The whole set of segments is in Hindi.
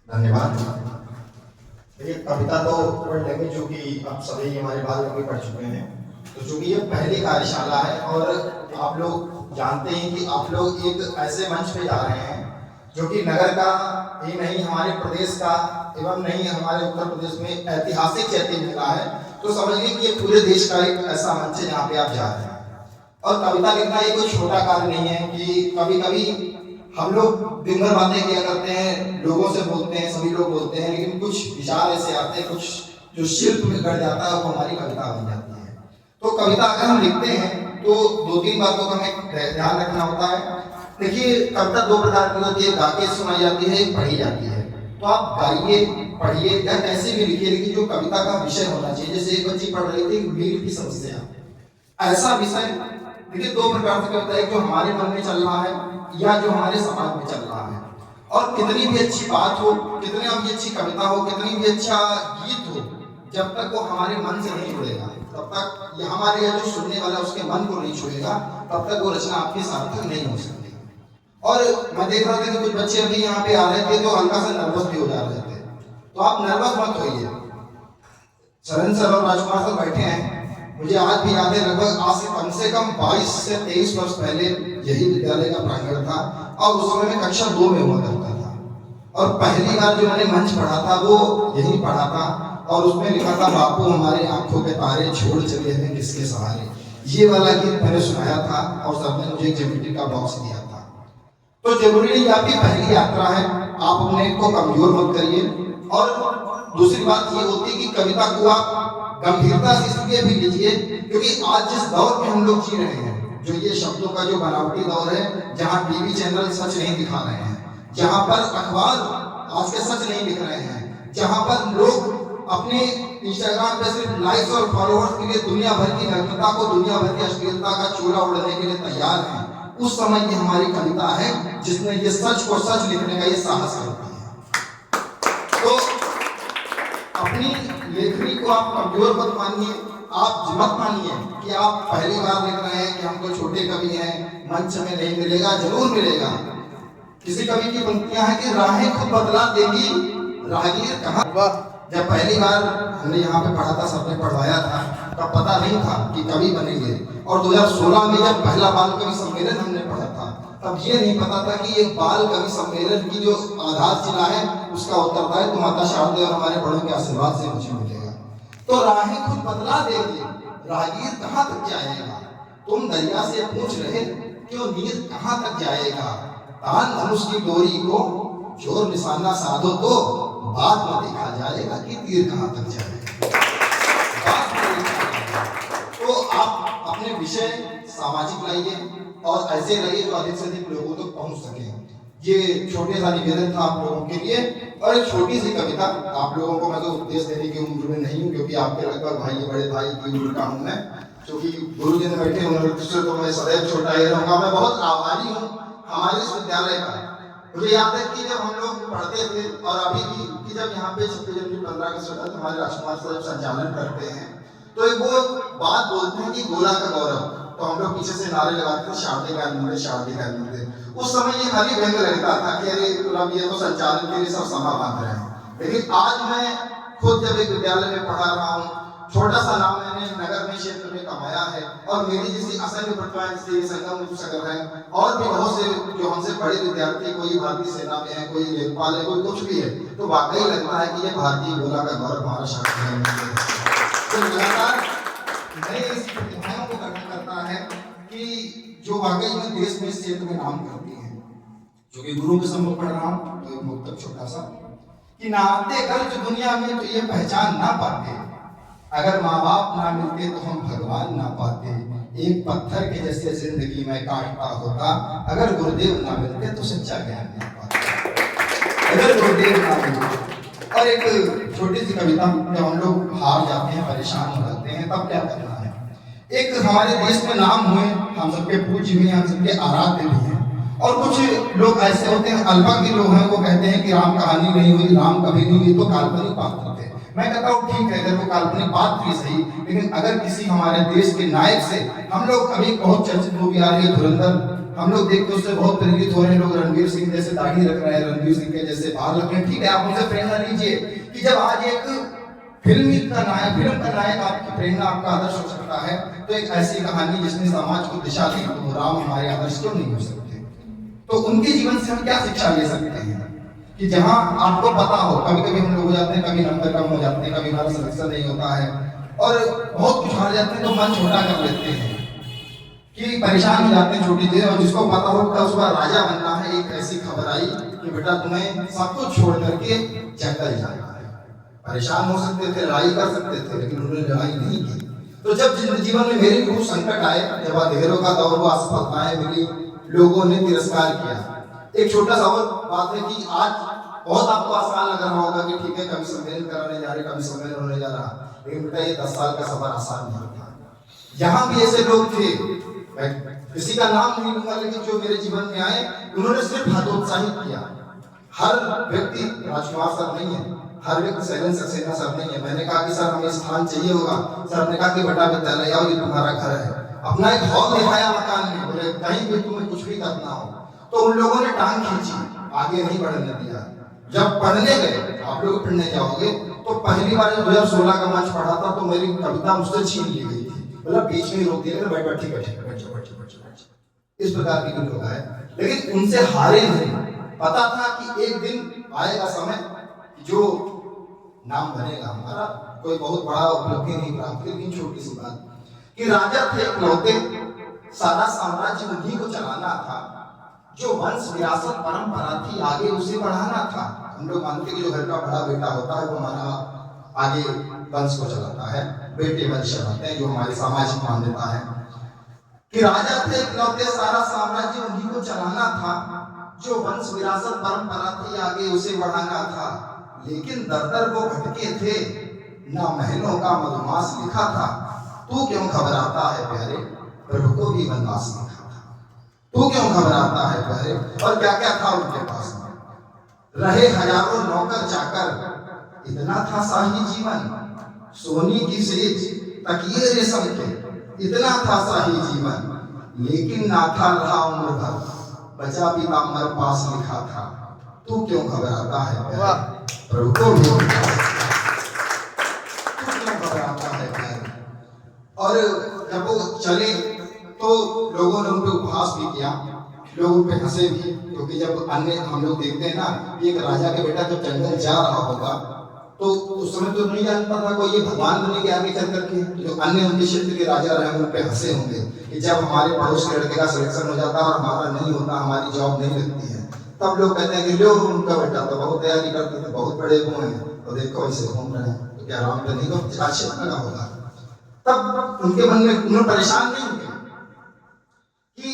धन्यवाद। देखिए, कविता तो पढ़ लेंगे जो कि आप सभी हमारे बाद में पढ़ चुके हैं। तो चूंकि ये पहली कार्यशाला है और आप लोग जानते हैं कि आप लोग एक ऐसे मंच पे जा रहे हैं जो कि नगर का ही नहीं, हमारे प्रदेश का एवं नहीं हमारे उत्तर प्रदेश में ऐतिहासिक चैत्य मिला है। तो समझिए कि ये पूरे देश का एक ऐसा मंच है जहाँ पे आप जा रहे हैं। और कविता लिखना ये कोई छोटा कार्य नहीं है कि कभी कभी हम लोग दिन भर बातें किया करते हैं, लोगों से बोलते हैं, सभी लोग बोलते हैं, लेकिन कुछ विचार ऐसे आते हैं, कुछ जो शिल्प में गढ़ जाता है वो हमारी कविता बन जाती है। तो कविता अगर हम लिखते हैं तो दो तीन बातों का हमें ध्यान रखना होता है। देखिए, कविता दो प्रकार की होती है, गा के सुनाई जाती है, एक पढ़ी जाती है। तो आप गाइए, पढ़िए या कैसे भी लिखिए, लेकिन जो कविता का विषय होना चाहिए। जैसे एक बच्ची पढ़ रही थी मील की समस्या, ऐसा विषय। देखिए, दो प्रकार से कविता है, जो हमारे मन में चल रहा है या जो हमारे समाज में चल रहा है। और कितनी भी अच्छी बात हो, कितनी भी अच्छी कविता हो, कितनी भी अच्छा गीत हो, जब तक वो हमारे मन से नहीं जुड़ेगा, तब तक ये हमारे जो सुनने वाला उसके मन को नहीं छुएगा, तब तक वो रचना आपकी सार्थक नहीं हो सकती। और मैं देख रहा था कि कुछ बच्चे अभी यहाँ पे आ रहे थे तो हल्का सा नर्वस भी हो जा रहे थे। तो आप नर्वस मत होइए। शरण सर और राजकुमार सर बैठे हैं। मुझे आज भी याद है, लगभग आज से कम 22 से 23 वर्ष पहले यही विद्यालय का प्रांगण था और उस समय में कक्षा 2 में हुआ करता था। और पहली बार जो मैंने मंच पढ़ा था वो यही पढ़ा था और उसमें लिखा था, बापू हमारे आंखों के तारे छोड़ चले हैं किसके सहारे। ये वाला गीत मैंने सुनाया था और सर ने मुझे एक ज्योमेट्री का बॉक्स दिया था। तो जरूरी नहीं, आपकी पहली यात्रा है, आप अपने को कमजोर मत करिए। और दूसरी बात ये होती है कि कविता को आप गंभीरता से इसलिए भी लीजिए क्योंकि आज जिस दौर में हम लोग जी रहे हैं, जो ये शब्दों का जो बनावटी दौर है, जहां टीवी चैनल सच नहीं दिखा रहे हैं, जहां पर अखबार आज के सच नहीं लिख रहे हैं, जहां पर लोग अपने इंस्टाग्राम पे सिर्फ लाइक्स और फॉलोअर्स के लिए दुनिया भर की नग्नता को, दुनिया भर की अश्लीलता का चूड़ा उड़ाने के लिए तैयार हैं, उस समय ये हमारी कविता है जिसने ये सच को सच लिखने का ये साहस करती है। तो अपनी लेखनी को आप कमजोर मत मानिए, आप मत मानिए कि आप पहली बार लिख रहे हैं कि हम तो छोटे कवि हैं, मंच में नहीं मिलेगा, जरूर मिलेगा। किसी कवि की पंक्तियां हैं कि राहें खुद बदला देगी राहगीर कहाँ। जब पहली बार हमने यहाँ पे पढ़ा था, सबने पढ़वाया था, तब पता नहीं था कि कवि बनेंगे। और 2016 में जब पहला बाल कवि सम्मेलन हमने पढ़ा था, तब ये नहीं पता था कि एक बाल कवि सम्मेलन की जो आधारशिला है उसका उत्तरदायित्व तो माता शारदे और हमारे बड़ों के आशीर्वाद से मुझे मिलेगा। तो राहें खुद बदला देगी राहगीर कहाँ तक जाएगा, तुम दरिया से पूछ रहे क्यों नीर कहाँ तक जाएगा, तान धनुष की डोरी को जोर निशाना साधो तो बाद में देखा जाएगा कि तीर कहाँ तक जाएगा। तो आप अपने विषय सामाजिक लाइए और ऐसे लाइए जो अधिक से अधिक लोगों तक पहुंच सके। ये छोटे सा निवेदन था आप लोगों के लिए और एक छोटी सी कविता। आप लोगों को मैं तो उपदेश देने की उम्र में नहीं हूँ क्योंकि आपके लगभग भाई बड़े भाई की उम्र का हूँ मैं, क्योंकि गुरु जी ने बैठे उन्होंने तो मैं सदैव छोटा ही रहूंगा। मैं बहुत आभारी हूँ हमारे इस विद्यालय का। मुझे याद है कि जब हम लोग पढ़ते थे और अभी भी कि जब यहाँ पे 26 जनवरी 15 अगस्त हमारे राजकुमार साहब संचालन करते हैं तो एक वो बात बोलते हैं कि गोला का गौरव, तो हम लोग पीछे से नारे लगाते थे शादी का मुझे, शादी का मुझे। उस समय ये खाली व्यंग लगता था कि अरे मतलब ये तो संचालन के लिए सब समा बांध रहे हैं। लेकिन आज मैं खुद जब एक विद्यालय में पढ़ा रहा हूँ, छोटा सा नाम मैंने नगर में क्षेत्र में कमाया है और मेरी जैसी असंख्य प्रतिभाएं जैसे संगम सागर है और भी बहुत से जो हमसे बड़े विद्यार्थी, कोई भारतीय सेना में है, कोई लेखपाल है, कोई कुछ भी है, तो वाकई लगता है कि ये भारतीय गोला का गौरव हमारा शासन है। तो लगातार नए इस प्रतिभाओं को गठन करता है कि जो वाकई में देश में इस क्षेत्र में नाम करती है। जो कि गुरु के सम्मुख पढ़ रहा हूँ तो एक मुक्तक छोटा सा कि ना आते गर्ज दुनिया में तो ये पहचान ना पाते, अगर माँ बाप ना मिलते तो हम भगवान ना पाते, एक पत्थर के जैसे जिंदगी में काटता होता, अगर गुरुदेव ना मिलते तो सच्चा ज्ञान ना पाते, अगर गुरुदेव ना मिलते। और एक छोटी सी कविता, जब हम लोग हार जाते हैं, परेशान हो जाते हैं, तब क्या करना है। एक हमारे देश में नाम हुए, हम सबके पूज्य भी हैं, हम सबके आराध्य भी हैं, और कुछ लोग ऐसे होते हैं अल्पज्ञ लोग हैं, वो कहते हैं कि राम कहानी नहीं हुई, राम कभी नहीं हुई, तो काल्पनिक पात्र थे। मैं कहता हूँ ठीक है, अगर वो काल्पनिक पात्र ही सही, लेकिन अगर किसी हमारे देश के नायक से हम लोग, अभी बहुत चर्चित मूवी आ रही है धुरंधर हम लोग देख के उससे बहुत प्रेरित हो रहे हैं, लोग रणवीर सिंह जैसे दाढ़ी रख रहे हैं, रणवीर सिंह के जैसे बाल रख रहे हैं। ठीक है, आप उनसे प्रेरणा लीजिए कि जब आज एक फिल्म का नायक आपकी प्रेरणा, आपका आदर्श हो सकता है, तो एक ऐसी कहानी जिसने समाज को दिशा दी, तो राम हमारे आदर्श क्यों नहीं हो सकते? तो उनके जीवन से हम क्या शिक्षा ले सकते हैं कि जहां आपको पता हो, कभी कभी हम लोग हो जाते हैं, कभी नंबर कम हो जाते हैं, कभी हमारा सिलेक्शन नहीं होता है और बहुत कुछ हार जाते हैं, तो मन छोटा कर लेते हैं कि परेशान हो जाते हैं छोटी देर। और जिसको पता हो कि उसका राजा बनना है, एक ऐसी खबर आई कि बेटा तुम्हें सब कुछ छोड़ करके जंगल जाना है। परेशान हो सकते थे, लड़ाई कर सकते थे, लेकिन उन्होंने लड़ाई नहीं की। तो जब जीवन में मेरे बहुत संकट आए, जब अंधेरों का दौर हुआ, असफलताएं मिली, लोगों ने तिरस्कार किया। एक छोटा सा और बात है कि आज बहुत आपको आसान लग रहा होगा कि ठीक है, कभी सम्मेलन कराने जा रहे, कभी सम्मेलन होने जा रहा, लेकिन बेटा ये 10 साल का सफर आसान नहीं था। यहाँ भी ऐसे लोग थे, मैं किसी का नाम नहीं लूंगा, लेकिन जो मेरे जीवन में आए, उन्होंने सिर्फ हतोत्साहित किया। हर व्यक्ति राजकुमार सर नहीं है, हर व्यक्ति शैलेंद्र सक्सेना सर नहीं है। मैंने कहा कि सर हमें स्थान चाहिए होगा, सर ने कहा कि बेटा विद्यालय आओ, ये तुम्हारा घर है। अपना एक हॉल दिखाया मकान में, बोले कहीं भी तुम्हें कुछ भी करना हो। तो उन लोगों ने टांग खींची, आगे नहीं बढ़ने दिया। जब पढ़ने गए, आप लोग पढ़ने जाओगे, तो पहली बार 2016 का मंच पढ़ा था, तो मेरी कविता मुझसे छीन ली गई थी, मतलब बीच में ही रोक दिया, बैठ ठीक है, इस प्रकार के भी लोग आए, लेकिन उनसे हारे नहीं। पता था कि एक दिन आएगा समय जो नाम बनेगा हमारा, कोई बहुत बड़ा उपलब्धि नहीं प्राप्त, लेकिन छोटी सी बात कि राजा थे इकलौते, सारा साम्राज्य उन्हीं को चलाना था, जो वंश विरासत परंपरा थी आगे उसे बढ़ाना था। हम लोग मानते हैं कि जो घर का बड़ा बेटा होता है वो हमारा आगे वंश को चलाता है, बेटे वंश चलाते हैं, जो हमारी सामाजिक मान्यता है कि राजा थे इकलौते, सारा साम्राज्य उन्हीं को चलाना था, जो वंश विरासत परंपरा थी आगे उसे बढ़ाना था। लेकिन दर वो भटके थे, ना महलों का मधुमास लिखा था। तू क्यों घबराता है प्यारे, प्रभु को भी वनवास लिखा था। तू क्यों घबराता है प्यारे, और क्या क्या था उनके पास, रहे हजारों नौकर चाकर, इतना था शाही जीवन, सोनी की सेज तकिए रेशम के, इतना था शाही जीवन, लेकिन ना था रहा उम्र भर, बचा पीताम्बर पास लिखा था। तू क्यों घबराता है प्यारे, प्रभु को भी तू क्यों घबराता है प्यारे। और जब वो चले तो लोगों ने उन पे उपहास भी किया, लोग उन पे हंसे भी, क्योंकि जब अन्य हम लोग देखते हैं ना कि एक राजा के बेटा जब जंगल जा रहा होगा, तो उस समय तो नहीं जानता था कोई ये भगवान बनेंगे आगे चल करके। जो अन्य उनके क्षेत्र के राजा रहे उन पे हंसे होंगे कि जब हमारे पड़ोस के लड़के का सिलेक्शन हो जाता और हमारा नहीं होता, हमारी जॉब नहीं लगती है, तब लोग कहते हैं कि लो उनका बेटा तो बहुत तैयारी करते थे, बहुत बड़े हुए हैं, तो देखो ऐसे घूम रहे हैं, तो क्या राम पे नहीं को अच्छे लगा होगा। तब उनके मन में उन्हें परेशान नहीं हुए कि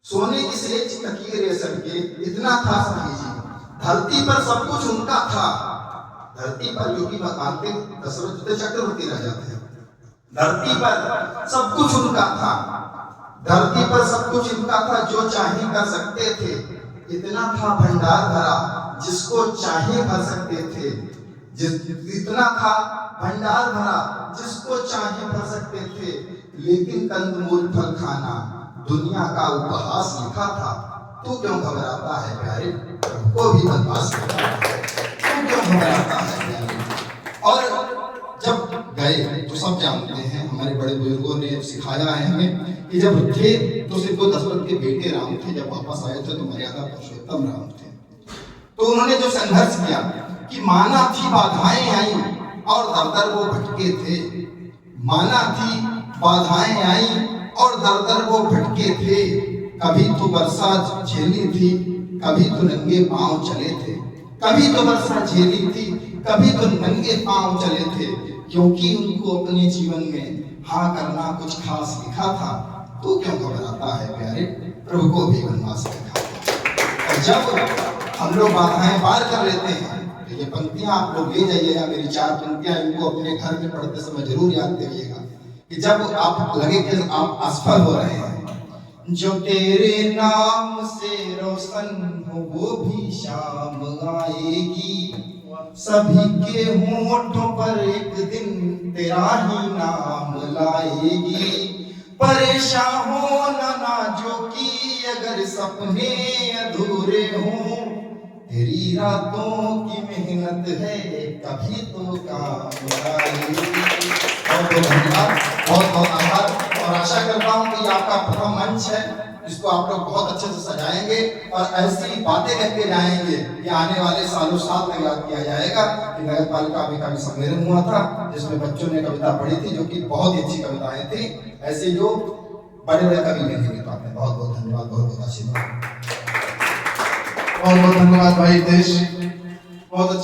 सोने की सेज तकिए रेशम के, इतना था शाही जीवन, धरती पर सब कुछ उनका था। धरती पर जो कि मानते दशरथ चक्रवर्ती रह जाते हैं, धरती पर सब कुछ उनका था, धरती पर सब कुछ इनका था, जो चाहे कर सकते थे, इतना था भंडार भरा, जिसको चाहे भर सकते थे, इतना था भंडार भरा, जिसको चाहे भर सकते थे, लेकिन कंदमूल फल खाना दुनिया का उपहास लिखा था। तू क्यों घबराता है प्यारे, को भी वनवास लिखा था, तू क्यों घबराता है प्यारे। और जब गए तो सब जानते हैं, हमारे बड़े बुजुर्गों ने सिखाया है हमें कि जब थे तो सिर्फ वो दशरथ के बेटे राम थे, जब वापस आए थे तो मर्यादा पुरुषोत्तम राम थे। तो उन्होंने जो संघर्ष किया कि माना थी बाधाएं आई और दर दर वो भटके थे, माना थी बाधाएं आई और दर दर वो भटके थे, कभी तो वर्षा झेली थी, कभी तो नंगे पांव चले थे, कभी तो वर्षा झेली थी, कभी तो नंगे पांव चले थे, क्योंकि उनको अपने जीवन में हाँ करना कुछ खास लिखा था। तू क्यों घबराता है प्यारे, प्रभु को भी वनवास लिखा था। और जब हम लोग बाधाएं पार कर लेते हैं, तो ये पंक्तियां आप लोग ले जाइएगा, मेरी 4 पंक्तियां, इनको अपने घर में पढ़ते समय जरूर याद करिएगा कि जब आप लगे कि आप असफल हो रहे हैं, जो तेरे नाम से रोशन हो वो भी शाम आएगी, सभी के होठों पर एक दिन तेरा ही नाम लाएगी, परेशान होना ना जो कि अगर सपने अधूरे हों, तेरी रातों की मेहनत है कभी तो काम आए। बहुत बहुत धन्यवाद, बहुत बहुत आभार। और आशा करता हूँ कि आपका प्रथम मंच है, इसको आप लोग बहुत अच्छे से सजाएंगे और ऐसी बातें करके जाएंगे कि आने वाले सालों साल तक याद किया जाएगा कि नगर पालिका में कवि सम्मेलन हुआ था जिसमें बच्चों ने कविता पढ़ी थी, जो कि बहुत ही अच्छी कविताएं थी, ऐसे जो बड़े बड़े कवि नहीं लिख पाते। बहुत बहुत धन्यवाद, बहुत बहुत आशीर्वाद। बहुत बहुत धन्यवाद भाई देश, बहुत अच्छा।